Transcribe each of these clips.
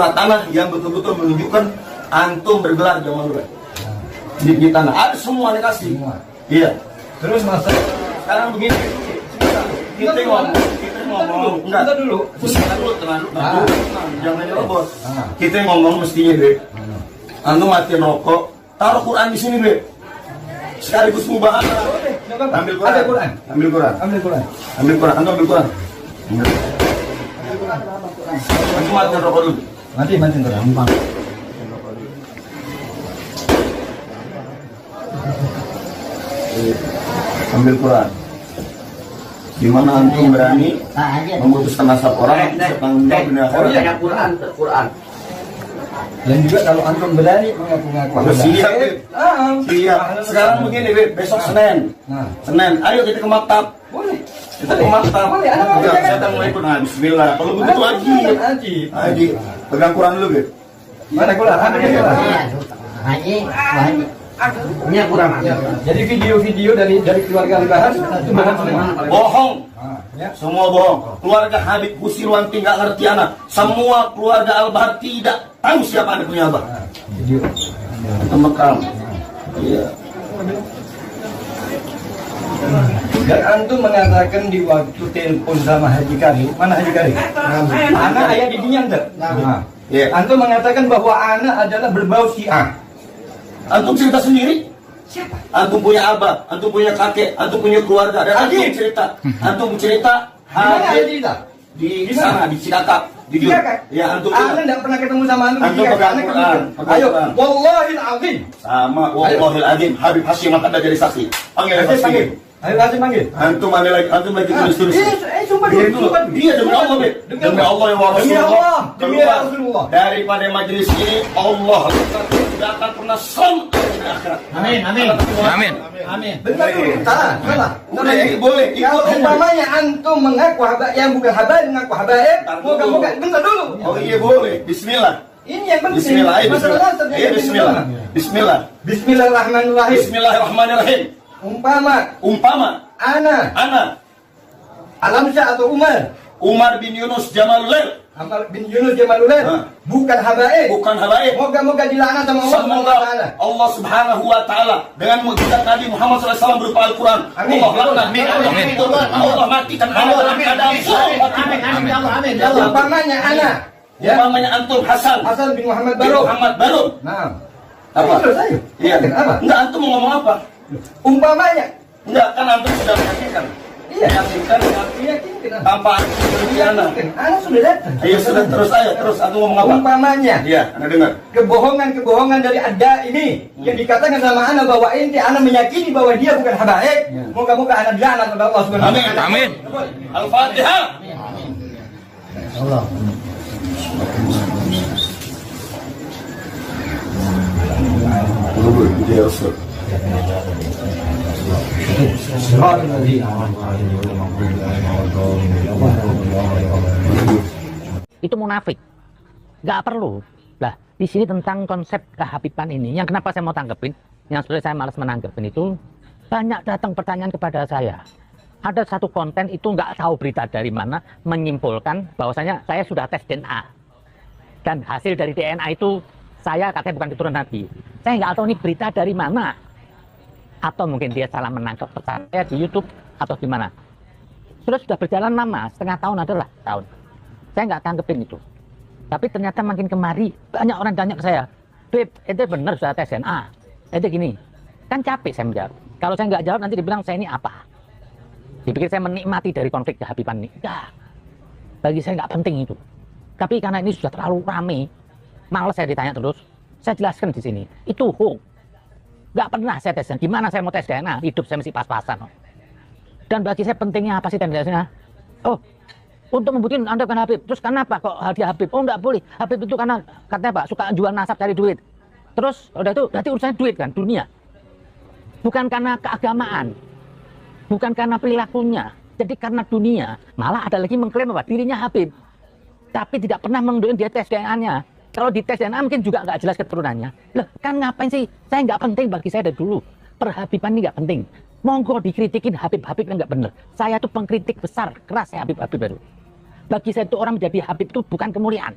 surat tanah yang betul-betul menunjukkan antum bergelar zaman dulu. Di tanah ada semua dikasih. Iya. Terus masa sekarang begini. Kita ngomong enggak dulu. Tenang. Jangan nyerobot. Kita ngomong mestinya, Be. Antum matiin rokok, taruh Quran di sini, Be. Sekaligus mubahalah. Ambil Quran. Ambil Quran. Antum ambil Quran. Antum matiin rokok dulu. Matiin rokok. Ambil Quran. Di mana antum berani memutuskan nasab orang, bertanggung jawab dunia akhirat. Quran. Dan juga kalau antum berani mengaku-ngaku. Siap. Sekarang begini, besok Senin. Ayo kita ke maktab. Boleh. Kita ke maktab. Saya mulai ikut. Bismillah. Kalau begitu Haji. Pegang Quran dulu, Be. Mana Quran? Haji. Ini kurang. Jadi video-video dari keluarga Al-Bahar itu bohong. Semua bohong. Keluarga Habib Busirwan nggak ngerti anak. Semua keluarga Al-Bahar tidak tahu siapa anak punya Abah. Video. Temekam. Iya. Dan antum mengatakan di waktu telepon sama Haji Karim, mana Haji Karim? Anak ayah didinya enggak? Antum mengatakan bahwa anak adalah berbau Syiah. Antum cerita sendiri? Siapa? Antum punya abah, antum punya kakek, antum punya keluarga, dan antum cerita. Antum cerita di sana, di Cilacap. Ya, antum. Anda tidak pernah ketemu sama antum. Antum pegang Quran. Ayo, wallahil azim. Sama, wallahil azim. Habib Hashim akan jadi saksi. Panggil Hashim. Ayo Hashim panggil. Antum lagi tulis. Dia demi Allah, Be. Demi Allah ya Rasulullah. Demi Rasulullah. Daripada majelis ini Allah tidak akan pernah sampai di akhirat. Amin. Benar dulu. Salah. Boleh. Kalau umpamanya antum mengaku yang bukan habaib mengaku habaib, moga-moga bentar dulu. Oh iya boleh. Bismillah. Ini yang penting. Bismillah. Bismillahirrahmanirrahim. Umpama ana Alamsyah atau Umar bin Yunus Jamalulail. Bukan habaib. Moga-moga dilaknat sama Allah. Semoga Allah Subhanahu wa taala dengan mukjizat Nabi Muhammad SAW berupa Al-Quran. Allah matikan Allah. Amin. Umpamanya umpamanya antum Hasan bin Muhammad Barum. Nah. Apa? Iya. Enggak, antum mau ngomong apa? Umpamanya. Enggak, kan antum sudah meyakinkan. Iya, yakinkan tanpa anak sudah datang. Ayo sudah terus aku ngomong apa? Umpamanya. Iya, Anda dengar. Kebohongan dari ada ini yang dikatakan sama anak bahwa anak meyakini bahwa dia bukan habaib. Moga-moga anak dilaknat oleh Allah Subhanahu wa taala. Amin. Al-Fatihah. Allah. Itu munafik, nggak perlu. Lah di sini tentang konsep kehabiban ini, yang kenapa saya mau tanggepin, yang sebenarnya saya malas menanggepin itu banyak datang pertanyaan kepada saya. Ada satu konten itu nggak tahu berita dari mana menyimpulkan bahwasanya saya sudah tes DNA dan hasil dari DNA itu saya katanya bukan keturunan Nabi. Saya nggak tahu ini berita dari mana. Atau mungkin dia salah menangkap saya di YouTube atau gimana. Sudah berjalan lama, setengah tahun adalah tahun. Saya nggak tanggepin itu. Tapi ternyata makin kemari banyak orang tanya ke saya, Beb, itu benar sudah tes DNA. Itu gini, kan capek saya menjawab. Kalau saya nggak jawab nanti dibilang saya ini apa. Dipikir saya menikmati dari konflik kehabiban ini. Enggak. Bagi saya nggak penting itu. Tapi karena ini sudah terlalu rame, malas saya ditanya terus. Saya jelaskan di sini. Itu hoax. Nggak pernah saya tes. Gimana saya mau tes DNA? Hidup saya mesti pas-pasan. Dan bagi saya pentingnya apa sih DNA? Oh, untuk membuktikan Anda bukan Habib. Terus kenapa kok dia Habib? Oh, nggak boleh. Habib itu karena katanya Pak suka jual nasab cari duit. Terus udah itu berarti urusannya duit kan, dunia. Bukan karena keagamaan. Bukan karena perilakunya. Jadi karena dunia. Malah ada lagi mengklaim bahwa dirinya Habib. Tapi tidak pernah menunjukkan dia tes DNA-nya. Kalau di tes DNA mungkin juga nggak jelas keturunannya. Loh, kan ngapain sih? Saya nggak penting bagi saya dari dulu. Perhabiban ini nggak penting. Monggo dikritikin Habib-Habib yang nggak bener. Saya tuh pengkritik besar, keras saya Habib-Habib baru. Bagi saya itu orang menjadi Habib itu bukan kemuliaan.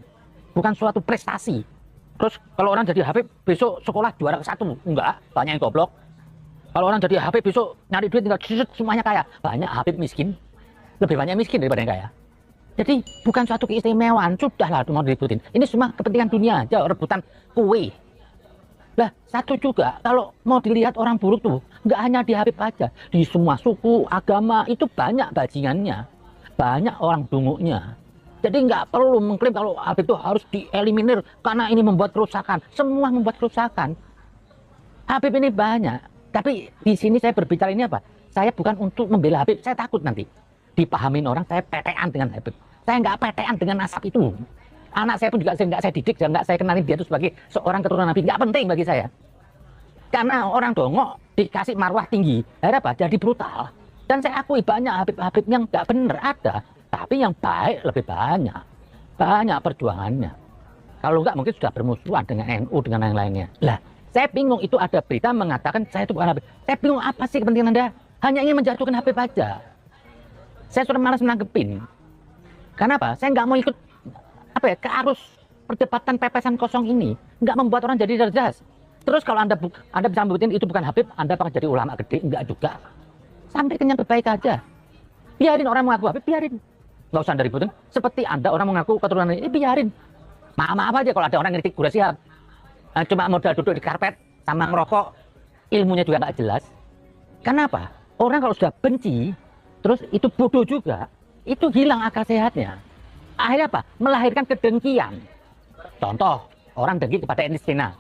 bukan suatu prestasi. Terus kalau orang jadi Habib besok sekolah juara ke 1, enggak, banyak yang goblok. Kalau orang jadi Habib besok nyari duit tinggal semuanya kaya, banyak Habib miskin, lebih banyak miskin daripada yang kaya. Jadi bukan suatu keistimewaan, sudahlah mau diikutin. Ini cuma kepentingan dunia aja, rebutan kue. Lah satu juga, kalau mau dilihat orang buruk tuh, nggak hanya di Habib aja, di semua suku, agama itu banyak bajingannya, banyak orang dunguknya. Jadi nggak perlu mengklaim kalau Habib itu harus dieliminir karena ini membuat kerusakan. Semua membuat kerusakan. Habib ini banyak. Tapi di sini saya berbicara ini apa? Saya bukan untuk membela Habib. Saya takut nanti dipahamin orang saya petean dengan Habib. Saya nggak petean dengan nasab itu. Anak saya pun juga nggak saya didik, nggak saya kenalin dia itu sebagai seorang keturunan Nabi. Nggak penting bagi saya. Karena orang dongok dikasih marwah tinggi. Akhirnya apa? Jadi brutal. Dan saya akui banyak Habib-Habib yang nggak bener ada. Tapi yang baik lebih banyak. Banyak perjuangannya. Kalau enggak mungkin sudah bermusuhan dengan NU, dengan yang lainnya. Lah, saya bingung itu ada berita mengatakan saya itu bukan Habib. Saya bingung apa sih kepentingan Anda? Hanya ingin menjatuhkan Habib aja. Saya sudah malas menanggepin. Kenapa? Saya nggak mau ikut ke arus perdebatan pepesan kosong ini. Nggak membuat orang jadi cerdas. Terus kalau Anda bisa membuktikan itu bukan Habib, Anda bakal jadi ulama gede. Enggak juga. Sampai kenyang baik aja. Biarin orang mengaku Habib, biarin. Nggak usah diributin. Seperti Anda orang mengaku keturunan ini, biarin. Maaf aja kalau ada orang kritik Gura Shihab. Cuma modal duduk di karpet sama ngerokok, ilmunya juga nggak jelas. Kenapa? Orang kalau sudah benci, terus itu bodoh juga, itu hilang akal sehatnya. Akhirnya apa? Melahirkan kedengkian. Contoh, orang dengki kepada etnis Cina.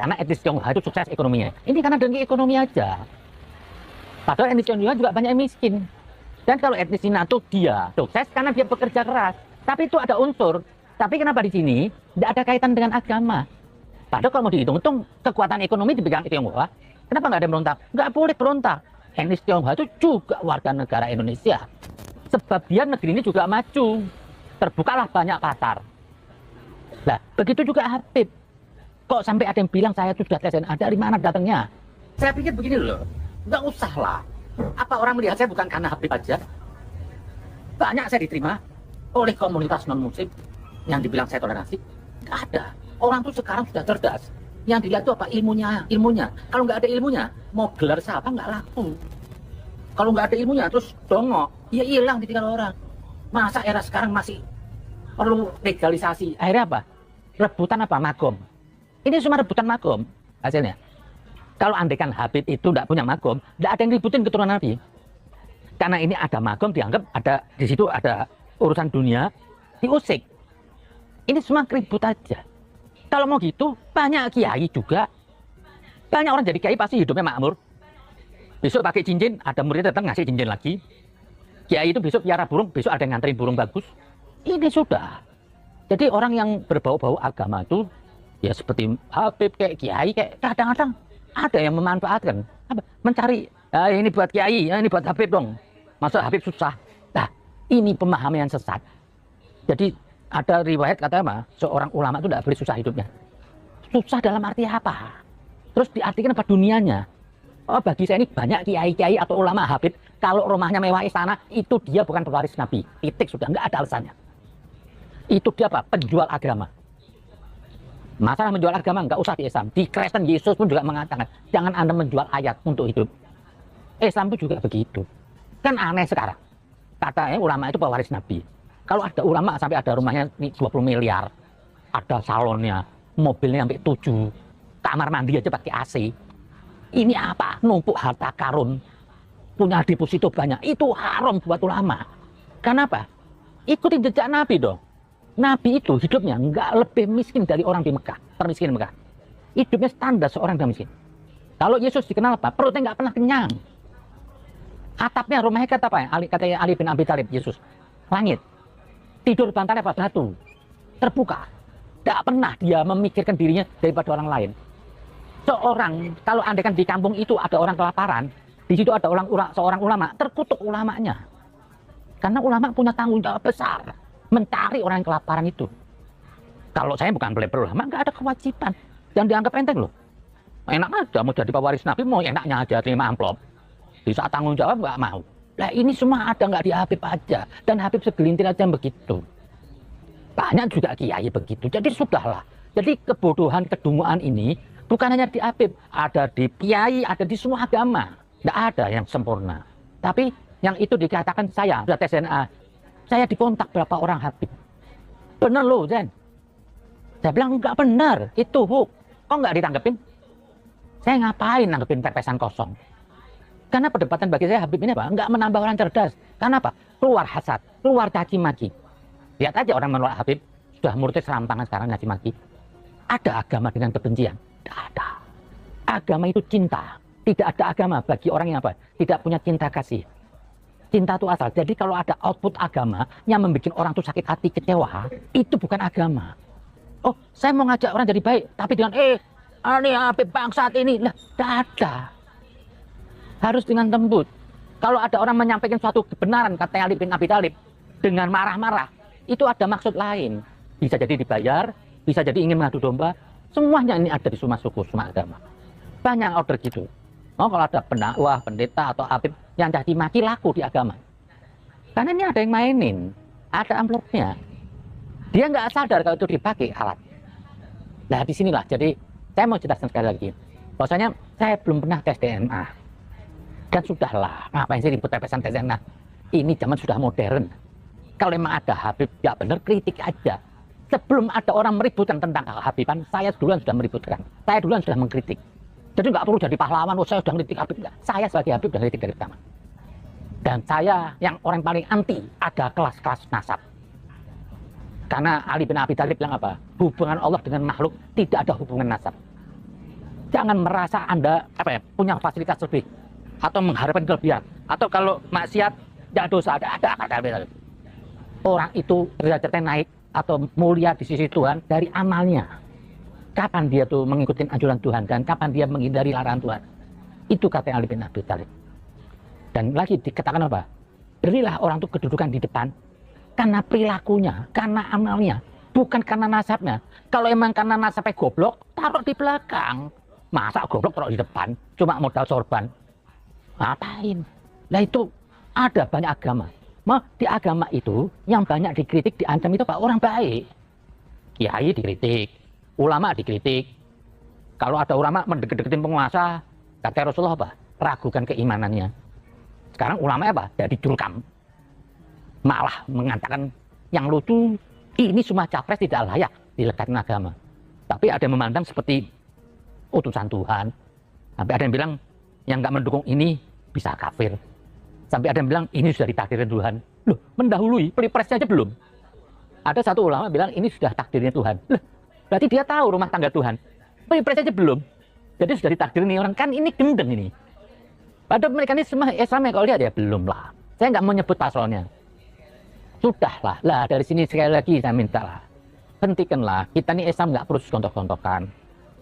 Karena etnis Tionghoa itu sukses ekonominya. Ini karena dengki ekonomi aja. Padahal etnis Tionghoa juga banyak yang miskin. Dan kalau etnis Cina tuh dia sukses karena dia bekerja keras. Tapi itu ada unsur. Tapi kenapa di sini tidak ada kaitan dengan agama? Padahal kalau mau dihitung-hitung kekuatan ekonomi dipegang Tionghoa, kenapa nggak ada berontak? Nggak boleh berontak. Etnis Tionghoa itu juga warga negara Indonesia. Sebab dia negeri ini juga maju. Terbukalah banyak pasar. Nah, begitu juga Habib. Kok sampai ada yang bilang saya itu sudah tes DNA, dari mana datangnya? Saya pikir begini loh, nggak usah lah. Apa orang melihat saya bukan karena Habib aja? Banyak saya diterima oleh komunitas non-muslim yang dibilang saya toleransi. Nggak ada. Orang tuh sekarang sudah cerdas. Yang dilihat itu apa? Ilmunya. Kalau nggak ada ilmunya, mau gelar siapa nggak laku. Kalau nggak ada ilmunya, terus dongok, ya hilang ditinggal orang. Masa era sekarang masih perlu legalisasi? Akhirnya apa? Rebutan apa? Magom. Ini cuma rebutan magom hasilnya. Kalau andaikan Habib itu tidak punya magom, tidak ada yang ributin keturunan Nabi. Karena ini ada magom, dianggap ada di situ ada urusan dunia, diusik. Ini semua ribut aja. Kalau mau gitu, banyak kiai juga. Banyak orang jadi kiai pasti hidupnya makmur. Besok pakai cincin, ada muridnya datang ngasih cincin lagi. Kiai itu besok piara burung, besok ada yang nganterin burung bagus. Ini sudah. Jadi orang yang berbau-bau agama itu, ya seperti Habib, kayak kiai, kayak kadang-kadang ada yang memanfaatkan, mencari, ini buat kiai, ini buat Habib dong. Masuk Habib susah. Nah, ini pemahaman yang sesat. Jadi ada riwayat kata apa? Seorang ulama itu tidak boleh susah hidupnya. Susah dalam arti apa? Terus diartikan apa dunianya? Oh, bagi saya ini banyak kiai-kiai atau ulama Habib, kalau rumahnya mewah istana, itu dia bukan pewaris Nabi. Titik, sudah nggak ada alasannya. Itu dia apa? Penjual agama. Masalah menjual agama nggak usah di Islam. Di Kristen Yesus pun juga mengatakan, jangan Anda menjual ayat untuk hidup. Islam pun juga begitu. Kan aneh sekarang. Katanya ulama itu pewaris Nabi. Kalau ada ulama sampai ada rumahnya 20 miliar, ada salonnya, mobilnya sampai 7, kamar mandi aja pakai AC. Ini apa? Numpuk harta karun. Punya deposito banyak. Itu haram buat ulama. Kenapa? Ikutin jejak Nabi dong. Nabi itu hidupnya nggak lebih miskin dari orang di Mekah, termiskin di Mekah. Hidupnya standar seorang yang miskin. Kalau Yesus dikenal apa? Perutnya nggak pernah kenyang. Atapnya rumahnya kata apa ya? Katanya Ali bin Abi Thalib, Yesus. Langit. Tidur bantalnya apa? Batu. Terbuka. Tidak pernah dia memikirkan dirinya daripada orang lain. Seorang, kalau andaikan di kampung itu ada orang kelaparan, di situ ada seorang ulama, terkutuk ulamanya. Karena ulama punya tanggung jawab besar. Mencari orang yang kelaparan itu. Kalau saya bukan belebel ulama, nggak ada kewajiban. Yang dianggap enteng loh. Enak aja mau jadi pewaris Nabi, mau enaknya aja terima amplop. Di saat tanggung jawab nggak mau. Nah ini semua ada nggak di Habib aja. Dan Habib segelintir aja yang begitu. Banyak juga kiai begitu. Jadi sudahlah. Jadi kebodohan, kedunguan ini bukan hanya di Habib, ada di kiai, ada di semua agama. Tidak ada yang sempurna. Tapi yang itu dikatakan saya, sudah tes DNA, saya dikontak berapa orang Habib. Benar loh, Zen. Saya bilang enggak benar, itu hoax. Kok enggak ditanggepin? Saya ngapain nanggepin pepesan kosong? Karena perdebatan bagi saya Habib ini apa? Enggak menambah orang cerdas. Karena apa? Keluar hasad, keluar caci maki. Lihat aja orang menolak Habib, sudah muridnya serampangan sekarang caci maki. Ada agama dengan kebencian? Tidak ada. Agama itu cinta. Tidak ada agama bagi orang yang apa? Tidak punya cinta kasih. Cinta itu asal. Jadi kalau ada output agama yang membuat orang itu sakit hati, kecewa, itu bukan agama. Oh, saya mau ngajak orang jadi baik, tapi dengan ini Habib bangsat ini. Lah, tidak ada. Harus dengan lembut. Kalau ada orang menyampaikan suatu kebenaran, kata Ali bin Abi Thalib, dengan marah-marah, itu ada maksud lain. Bisa jadi dibayar, bisa jadi ingin mengadu domba. Semuanya ini ada di semua suku, semua agama. Banyak order gitu. Oh, kalau ada pendakwah, pendeta, atau Habib yang caci maki laku di agama. Karena ini ada yang mainin. Ada amplopnya. Dia nggak sadar kalau itu dipakai alat. Nah, disinilah. Jadi, saya mau jelaskan sekali lagi. Bahwasanya saya belum pernah tes DNA. Dan sudahlah. Ngapain sih ribut pepesan tes DNA? Ini zaman sudah modern. Kalau memang ada Habib, ya benar, kritik aja. Sebelum ada orang meributkan tentang Habiban, saya duluan sudah meributkan. Saya duluan sudah mengkritik. Jadi nggak perlu jadi pahlawan, oh saya sudah mengkritik Habib. Enggak. Saya sebagai Habib sudah mengkritik dari pertama. Dan saya yang orang paling anti ada kelas-kelas nasab. Karena Ali bin Abi Thalib bilang apa? Hubungan Allah dengan makhluk tidak ada hubungan nasab. Jangan merasa Anda punya fasilitas lebih. Atau mengharapkan kelebihan. Atau kalau maksiat, tidak dosa, ada. Orang itu derajatnya naik atau mulia di sisi Tuhan dari amalnya. Kapan dia tuh mengikuti anjuran Tuhan dan kapan dia menghindari larangan Tuhan. Itu kata Ali bin Abi Thalib. Dan lagi dikatakan apa? Berilah orang itu kedudukan di depan karena perilakunya, karena amalnya, bukan karena nasabnya. Kalau emang karena nasabnya goblok, taruh di belakang. Masa goblok taruh di depan, cuma modal sorban. Ngapain? Nah itu ada banyak agama. Di agama itu yang banyak dikritik, diancam itu Pak orang baik. Kiai dikritik, ulama dikritik. Kalau ada ulama mendeket-deketin penguasa, kata Rasulullah apa? Ragukan keimanannya. Sekarang ulama apa? Jadi jurkam. Malah mengatakan yang lucu, ini semua capres tidak layak dilekatkan agama. Tapi ada yang memandang seperti utusan Tuhan. Sampai ada yang bilang yang nggak mendukung ini bisa kafir. Sampai ada yang bilang ini sudah ditakdirkan Tuhan. Loh, mendahului, pilpresnya aja belum. Ada satu ulama bilang ini sudah takdirnya Tuhan. Loh, berarti dia tahu rumah tangga Tuhan. Pilpresnya aja belum. Jadi sudah ditakdir nih orang, kan ini gendeng ini. Padahal mereka ini semua Islam ya, kalau lihat ya belum lah. Saya nggak mau nyebut pasalnya. Sudahlah, lah dari sini sekali lagi saya minta lah. Hentikanlah, kita ini Islam nggak perlu gontok-gontokan.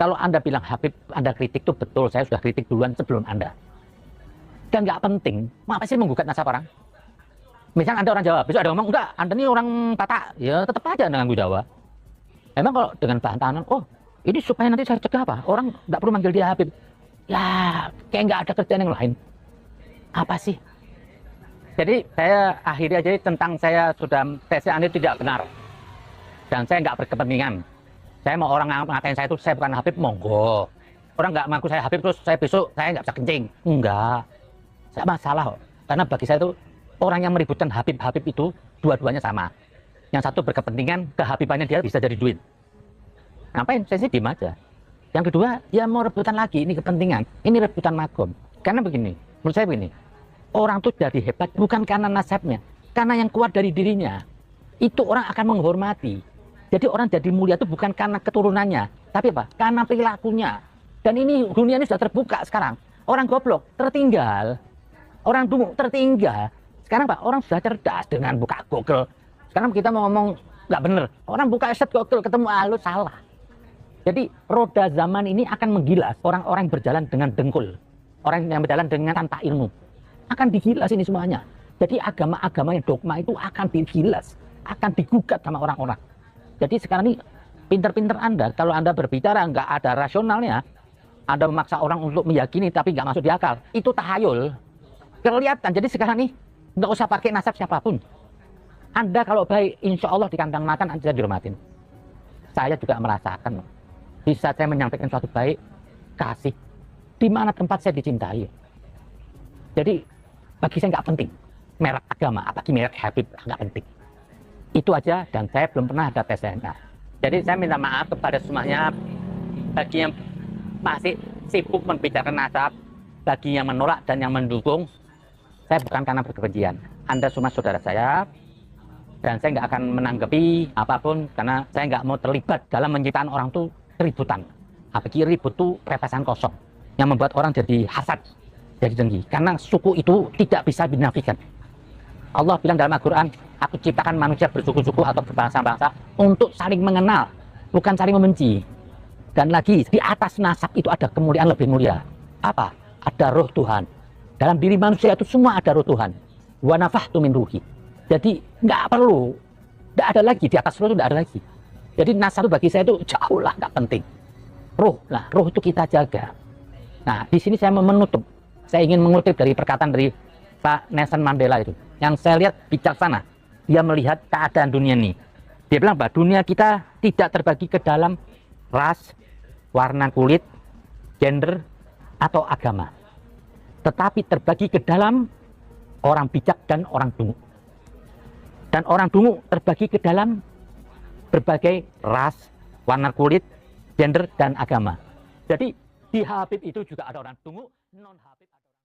Kalau Anda bilang Habib, Anda kritik itu betul, saya sudah kritik duluan sebelum Anda. Dan nggak penting, apa sih menggugat nasab orang? Misalnya Anda orang Jawa, besok ada ngomong, enggak, Anda ini orang Batak, ya tetap aja Anda nganggu Jawa. Emang kalau dengan bahan tahanan, oh ini supaya nanti saya cegah apa? Orang nggak perlu manggil dia Habib. Ya, kayak nggak ada kerjaan yang lain. Apa sih? Jadi saya akhiri aja tentang saya sudah tesnya Anda tidak benar. Dan saya nggak berkepentingan. Saya mau orang ngatain saya itu, saya bukan Habib, monggo. Orang nggak mengaku saya Habib, terus saya besok saya nggak bisa kencing. Enggak. Saya masalah kok. Karena bagi saya itu, orang yang meributkan Habib-Habib itu, dua-duanya sama. Yang satu berkepentingan, kehabibannya dia bisa jadi duit. Ngapain? Saya sih diem aja. Yang kedua, ya mau rebutan lagi, ini kepentingan. Ini rebutan makom. Karena begini, menurut saya begini. Orang itu jadi hebat bukan karena nasabnya. Karena yang kuat dari dirinya. Itu orang akan menghormati. Jadi orang jadi mulia itu bukan karena keturunannya. Tapi apa? Karena perilakunya. Dan ini dunia ini sudah terbuka sekarang. Orang goblok tertinggal. Orang dungu tertinggal. Sekarang Pak, orang sudah cerdas dengan buka Google. Sekarang kita mau ngomong nggak bener. Orang buka set Google ketemu lu salah. Jadi roda zaman ini akan menggilas orang-orang yang berjalan dengan dengkul. Orang yang berjalan dengan tanpa ilmu. Akan digilas ini semuanya. Jadi agama-agama yang dogma itu akan digilas. Akan digugat sama orang-orang. Jadi sekarang ini pinter-pinter Anda. Kalau Anda berbicara nggak ada rasionalnya. Anda memaksa orang untuk meyakini tapi nggak masuk di akal. Itu tahayul. Kelihatan. Jadi sekarang ini nggak usah pakai nasab siapapun. Anda kalau baik, insya Allah di kandang makan Anda dihormatin. Saya juga merasakan, bisa saya menyampaikan suatu baik, kasih, di mana tempat saya dicintai. Jadi bagi saya nggak penting merek agama, apalagi merek Habib, nggak penting. Itu aja, dan saya belum pernah ada tes DNA. Jadi saya minta maaf kepada semuanya, bagi yang masih sibuk membicarakan nasab, bagi yang menolak dan yang mendukung, saya bukan karena berkebencian. Anda semua saudara saya, dan saya nggak akan menanggapi apapun, karena saya nggak mau terlibat dalam menciptakan orang tuh keributan. Apalagi ribut tuh pepesan kosong, yang membuat orang jadi hasad, jadi dengki. Karena suku itu tidak bisa dinafikan. Allah bilang dalam Al-Quran, aku ciptakan manusia bersuku-suku atau berbangsa-bangsa untuk saling mengenal, bukan saling membenci. Dan lagi, di atas nasab itu ada kemuliaan lebih mulia. Apa? Ada roh Tuhan. Dalam diri manusia itu semua ada roh Tuhan. Wa nafahtu min ruhi. Jadi nggak perlu, nggak ada lagi, di atas roh itu nggak ada lagi. Jadi nasab itu bagi saya itu jauh lah, nggak penting. Roh, nah roh itu kita jaga. Nah di sini saya mau menutup, saya ingin mengutip dari perkataan dari Pak Nelson Mandela itu, yang saya lihat bijaksana. Dia melihat keadaan dunia ini. Dia bilang bahwa dunia kita tidak terbagi ke dalam ras, warna kulit, gender, atau agama, tetapi terbagi ke dalam orang bijak dan orang dungu. Dan orang dungu terbagi ke dalam berbagai ras, warna kulit, gender, dan agama. Jadi di Habib itu juga ada orang dungu, non Habib.